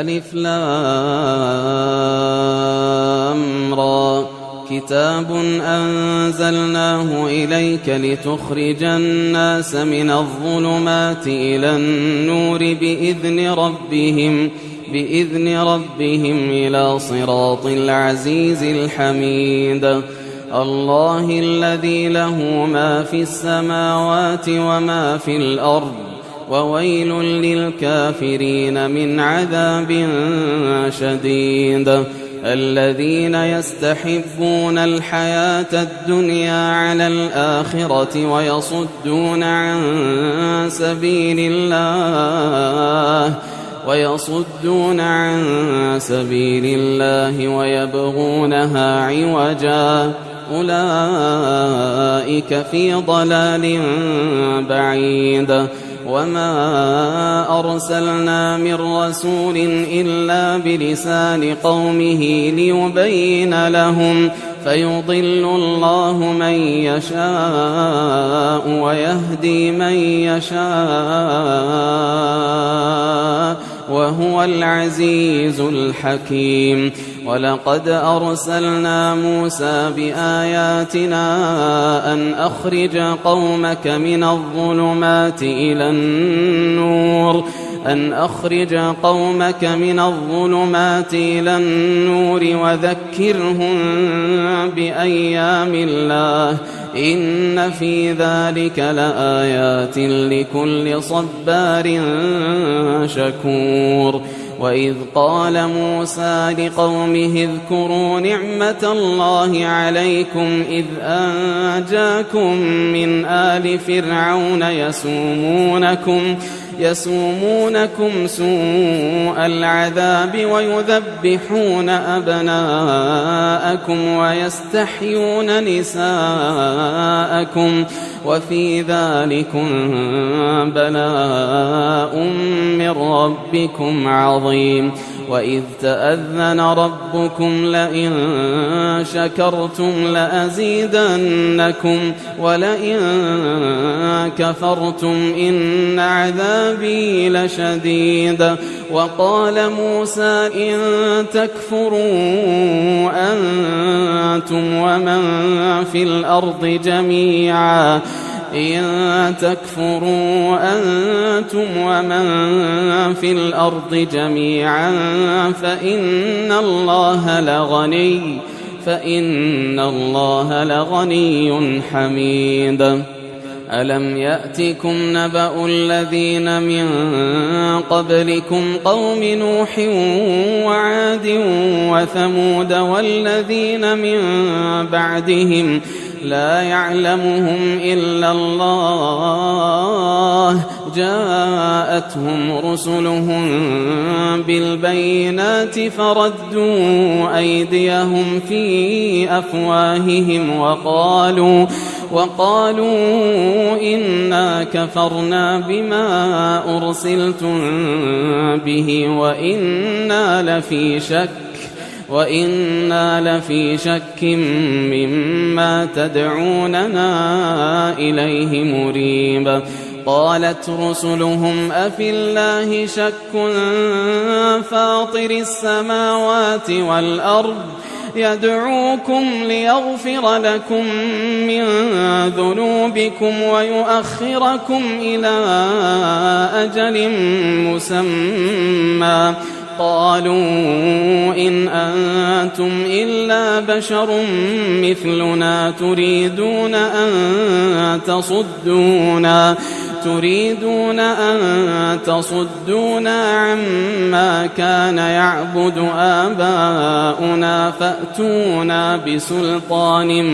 ألف لام را كتاب أنزلناه إليك لتخرج الناس من الظلمات إلى النور بإذن ربهم إلى صراط العزيز الحميد الله الذي له ما في السماوات وما في الأرض وويل للكافرين من عذاب شديد الذين يستحبون الحياة الدنيا على الآخرة ويصدون عن سبيل الله ويبغونها عوجا أولئك في ضلال بعيد وما أرسلنا من رسول إلا بلسان قومه ليبين لهم فيضل الله من يشاء ويهدي من يشاء وهو العزيز الحكيم ولقد أرسلنا موسى بآياتنا أن أخرج قومك من الظلمات إلى النور وذكرهم بأيام الله إن في ذلك لآيات لكل صبار شكور وإذ قال موسى لقومه اذكروا نعمة الله عليكم إذ أنجاكم من آل فرعون يسومونكم سوء العذاب ويذبحون أبناءكم ويستحيون نساءكم وفي ذلكم بلاء من ربكم عظيم وإذ تأذن ربكم لئن شكرتم لأزيدنكم ولئن كفرتم إن عذابي لشديد وقال موسى إن تكفروا أنتم ومن في الأرض جميعا فإن الله لغني حميد ألم يأتكم نبأ الذين من قبلكم قوم نوح وعاد وثمود والذين من بعدهم لا يعلمهم إلا الله جاءتهم رسلهم بالبينات فردوا أيديهم في أفواههم وقالوا إنا كفرنا بما أرسلتم به وإنا لفي شك مما تدعوننا إليه مريب قالت رسلهم أفي الله شك فاطر السماوات والأرض يدعوكم ليغفر لكم من ذنوبكم ويؤخركم إلى أجل مسمى قالوا إن أنتم إلا بشر مثلنا تريدون أن تصدونا عما كان يعبد آباؤنا فأتونا بسلطان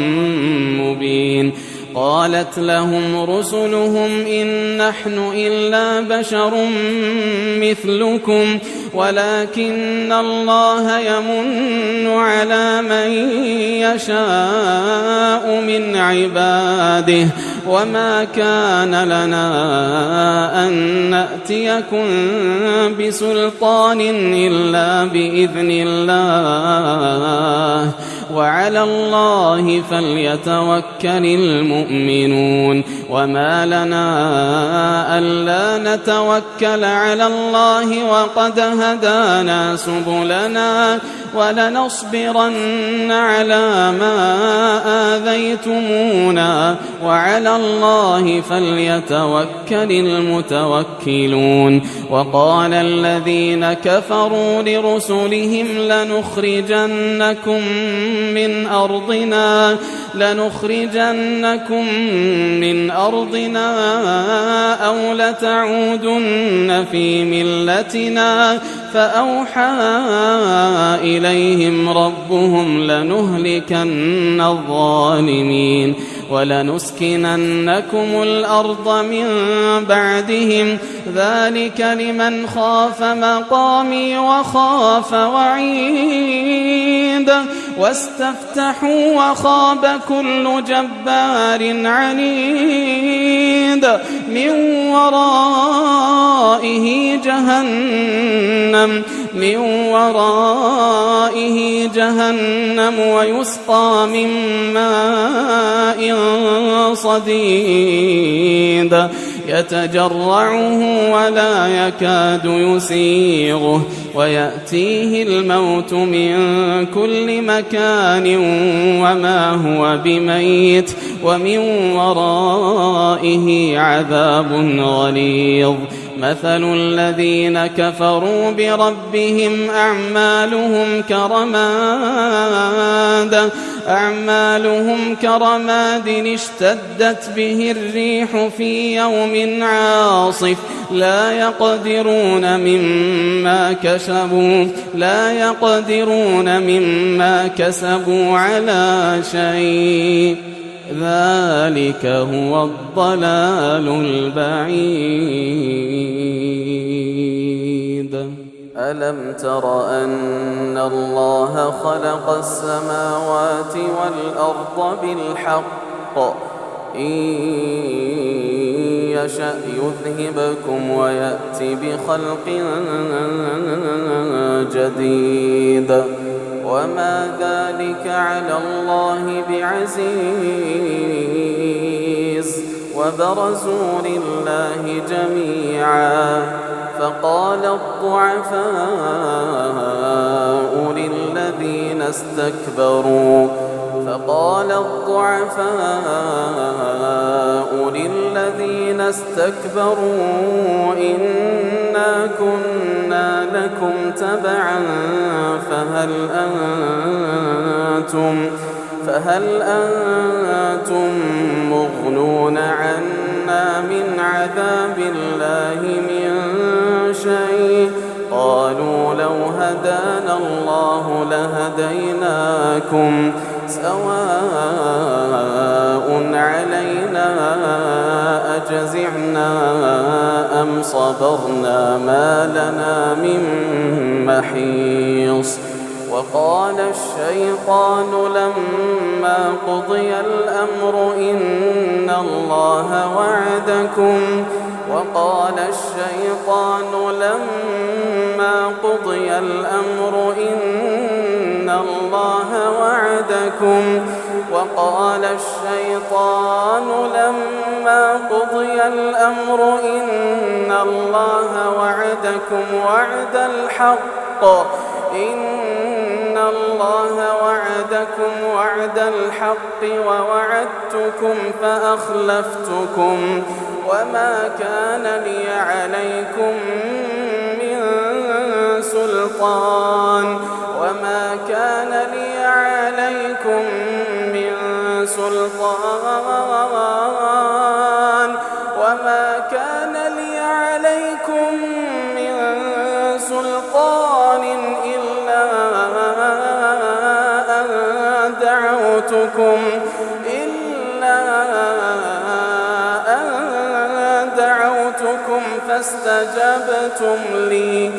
مبين قالت لهم رسلهم إن نحن إلا بشر مثلكم ولكن الله يمن على من يشاء من عباده وما كان لنا أن نأتيكم بسلطان إلا بإذن الله وعلى الله فليتوكل المؤمنون وما لنا ألا نتوكل على الله وقد هدانا سبلنا ولنصبرن على ما آذيتمونا وعلى الله فليتوكل المتوكلون وقال الذين كفروا لرسلهم لنخرجنكم من أرضنا أو لتعودن في ملتنا فأوحى إليهم ربهم لنهلكن الظالمين ولنسكننكم الأرض من بعدهم ذلك لمن خاف مقامي وخاف وعيد واستفتحوا وخاب كل جبار عنيد من ورائه جهنم ويسقى من ماء صديد يتجرعه ولا يكاد يسيغه ويأتيه الموت من كل مكان وما هو بميت ومن ورائه عذاب غليظ مثل الذين كفروا بربهم أعمالهم كرماد اشتدت به الريح في يوم عاصف لا يقدرون مما كسبوا على شيء ذلك هو الضلال البعيد ألم تر أن الله خلق السماوات والأرض بالحق إن يشأ يذهبكم ويأتي بخلق جديد وما ذلك على الله بعزيز وبرزوا لله جميعا فقال الضعفاء للذين استكبروا إنا كنا لكم تبعا فهل أنتم مغنون عنا من عذاب الله من شيء قالوا لو هدانا الله لهديناكم سواء علينا أجزعنا أم صبرنا ما لنا من محيص وقال الشيطان لما قضي الأمر إن الله وعدكم وعد الحق ووعدتكم فأخلفتكم وما كان لي عليكم من سلطان إلا أن دعوتكم فاستجبتم لي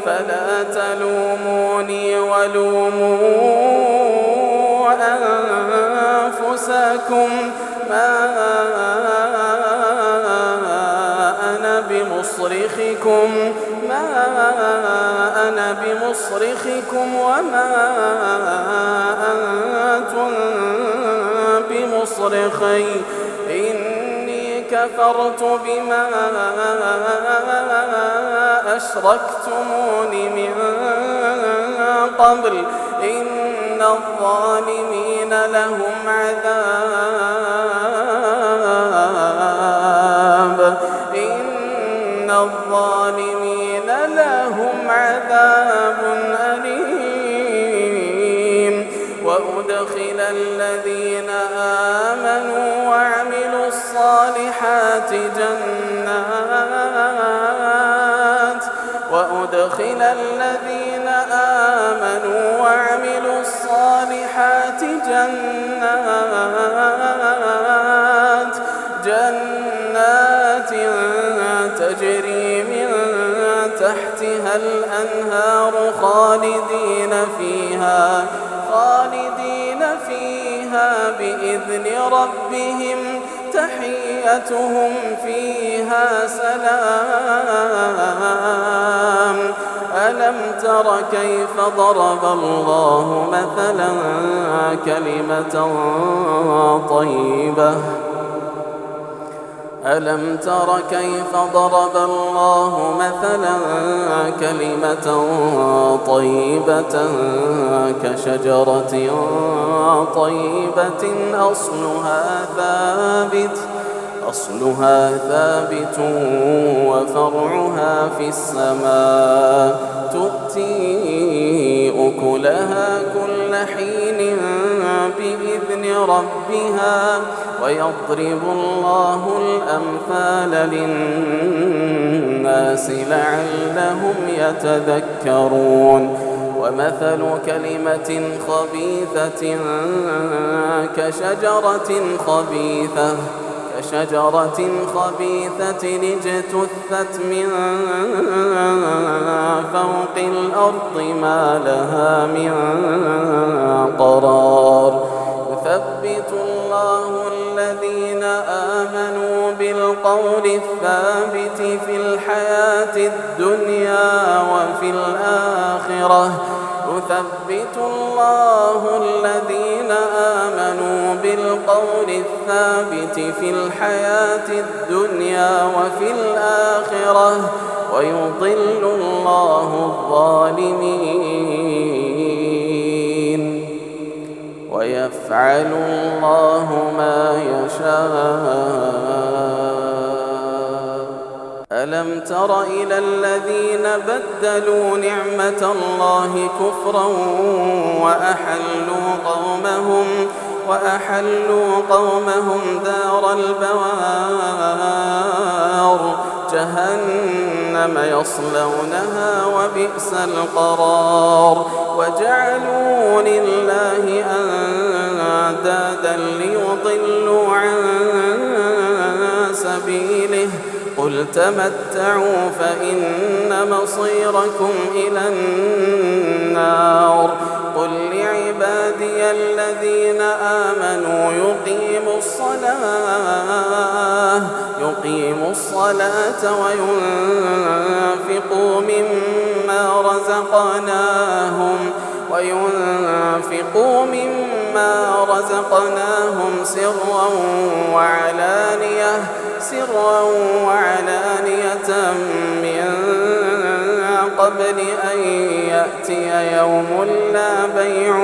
فلا تلوموني ولوموا أنفسكم ما أنا بمصرخكم بمصرخكم وما أنتم بمصرخي إني كفرت بما أشركتمون من قبل إن الظالمين لهم عذاب أليم وأدخل الذين آمنوا وعملوا الصالحات جنات تجري من تحتها الأنهار خالدين فيها بإذن ربهم تحيتهم فيها سلام ألم تر كيف ضرب الله مثلا كلمة طيبة ألم تر كيف ضرب الله مثلا كلمة طيبة كشجرة طيبة أصلها ثابت وفرعها في السماء تؤتي أكلها كل حين بإذن ربها ويضرب الله الأمثال للناس لعلهم يتذكرون ومثل كلمة خبيثة كشجرة خبيثة اجتثت من فوق الأرض ما لها من قرار يثبت الله الذين آمنوا بالقول الثابت في الحياة الدنيا وفي الآخرة يثبت الله الذين آمنوا بالقول الثابت في الحياة الدنيا وفي الآخرة ويضل الله الظالمين ويفعل الله ما يشاء ألم تر إلى الذين بدلوا نعمة الله كفرا وأحلوا قومهم دار البوار جهنم يصلونها وبئس القرار وجعلوا لله أندادا ليضلوا عن سبيله قل تمتعوا فإن مصيركم إلى النار قل لعبادي الذين آمنوا يقيموا الصلاة وينفقوا مما رزقناهم سرا وعلانية من قبل أن يأتي يوم لا بيع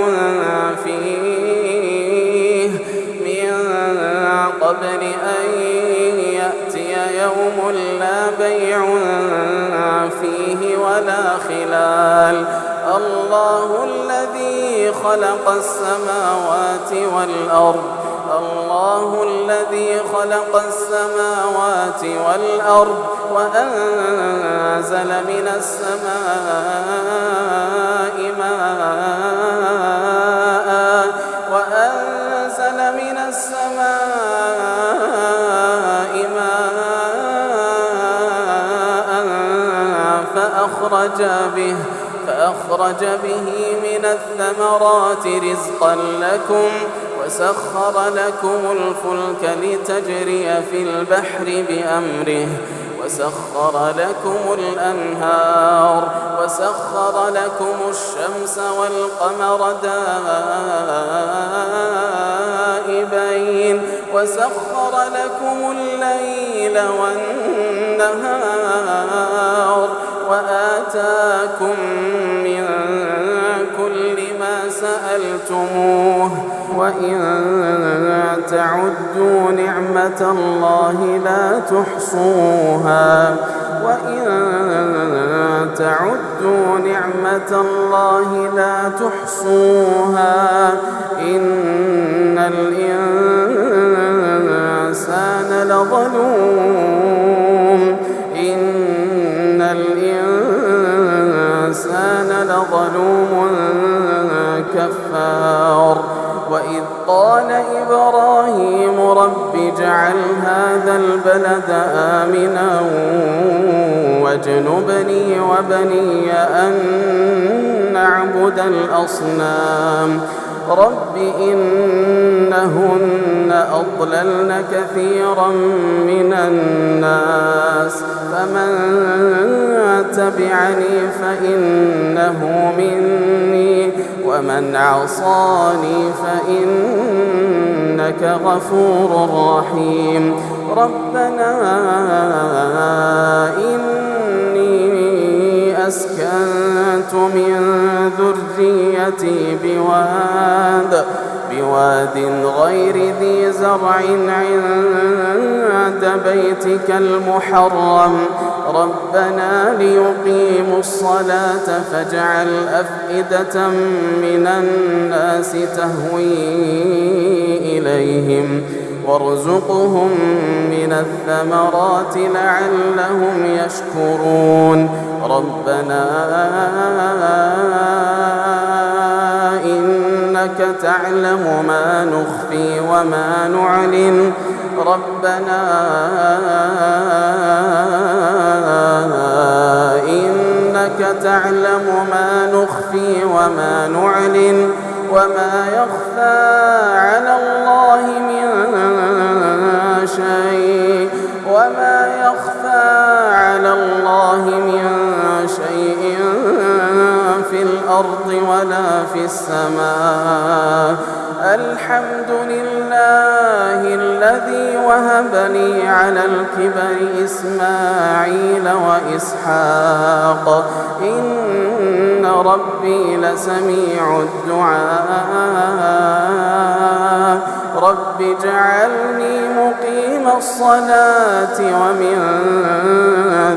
فيه ولا خلال الله الذي خلق السماوات والأرض وأنزل من السماء ماء فأخرج به من الثمرات رزقا لكم وسخر لكم الفلك لتجري في البحر بأمره وسخر لكم الأنهار وسخر لكم الشمس والقمر دائبين وسخر لكم الليل والنهار وآتاكم من كل ما سألتموه وإن تعدوا نعمة الله لا تحصوها إن الإنسان لظلوم كفار وإذ قال إبراهيم رب اجعل هذا البلد آمنا واجنبني وبني أن نعبد الأصنام رب إنهن أضللن كثيرا من الناس فمن تبعني فإنه مني ومن عصاني فإنك غفور رحيم ربنا إني أسكنت من ذريتي بواد غير ذي زرع عند بيتك المحرم ربنا ليقيموا الصلاة فاجعل أفئدة من الناس تهوي إليهم وارزقهم من الثمرات لعلهم يشكرون ربنا إنك تعلم ما نخفي وما نعلن ربنا إنك تعلم ما نخفي وما نعلن وما يخفى على الله من شيء في الأرض ولا في السماء الحمد لله الذي وهب لي على الكبر إسماعيل وإسحاق إن ربي لسميع الدعاء رب اجعلني مقيم الصلاة ومن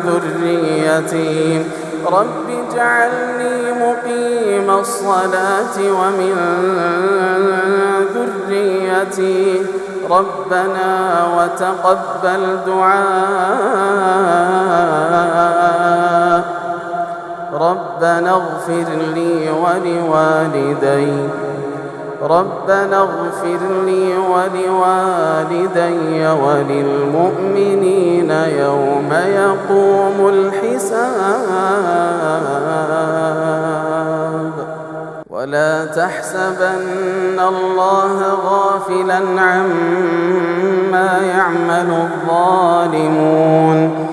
ذريتي رب اجعلني مقيم الصلاة ومن ذريتي ربنا وتقبل دعاء ربنا اغفر لي ولوالدي وللمؤمنين يوم يقوم الحساب ولا تحسبن الله غافلا عما يعمل الظالمون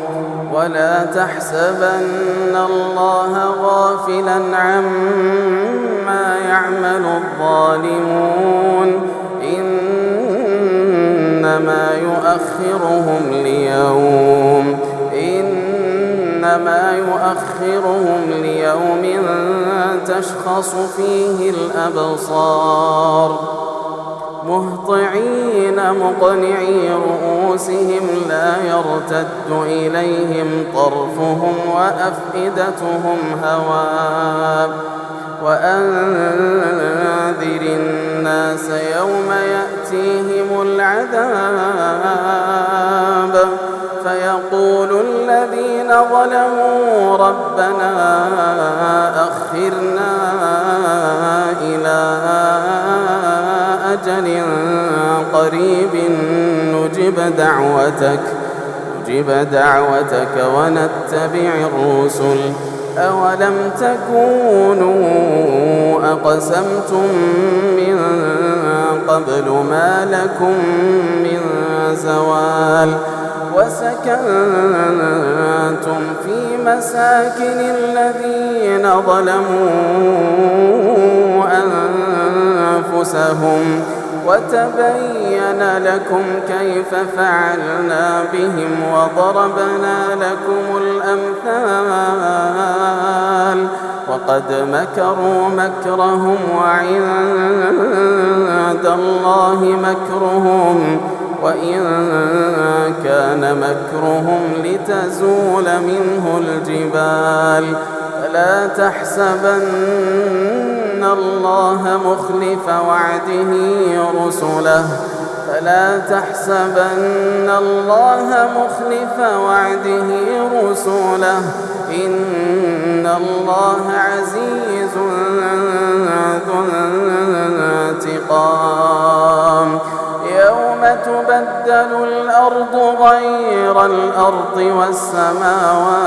ولا تحسبن الله غافلا عما يعمل الظالمون إنما يؤخرهم ليوم تشخص فيه الأبصار مهطعين مقنعي رؤوسهم لا يرتد إليهم طرفهم وأفئدتهم هواء وأنذر الناس يوم يأتيهم العذاب فيقول الذين ظلموا ربنا أخرنا إلى أجل قريب نجب دعوتك ونتبع الرسل أولم تكونوا أقسمتم من قبل ما لكم من زوال وسكنتم في مساكن الذين ظلموا أنفسهم وتبين لكم كيف فعلنا بهم وضربنا لكم الأمثال وقد مكروا مكرهم وعند الله مكرهم وإن كان مكرهم لتزول منه الجبال فلا تحسبن الله مخلف وعده رسله إن الله عزيز ذو انتقام يوم تبدل الأرض غير الأرض والسماوات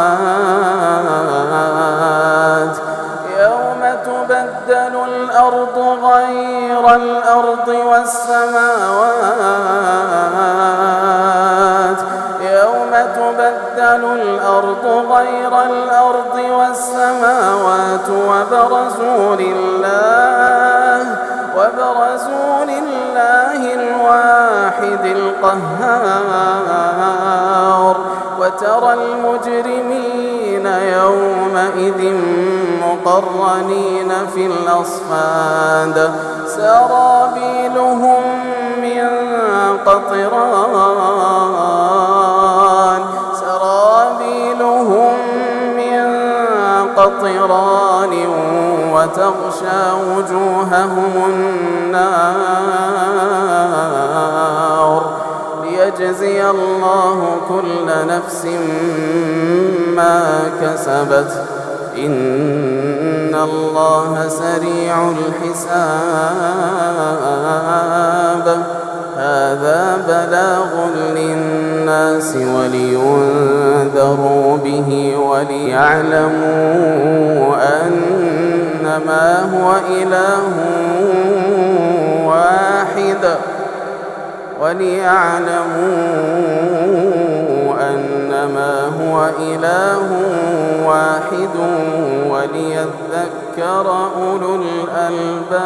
وبرزوا لله الواحد القهار وترى المجرمين يومئذ مقرنين في الأصفاد سرابيلهم من قطران وتغشى وجوههم النار ليجزي الله كل نفس ما كسبت إن الله سريع الحساب هذا بلاغ للناس ولينذروا به وليعلموا أنما هو إله واحد وليذكر أولو الألباب.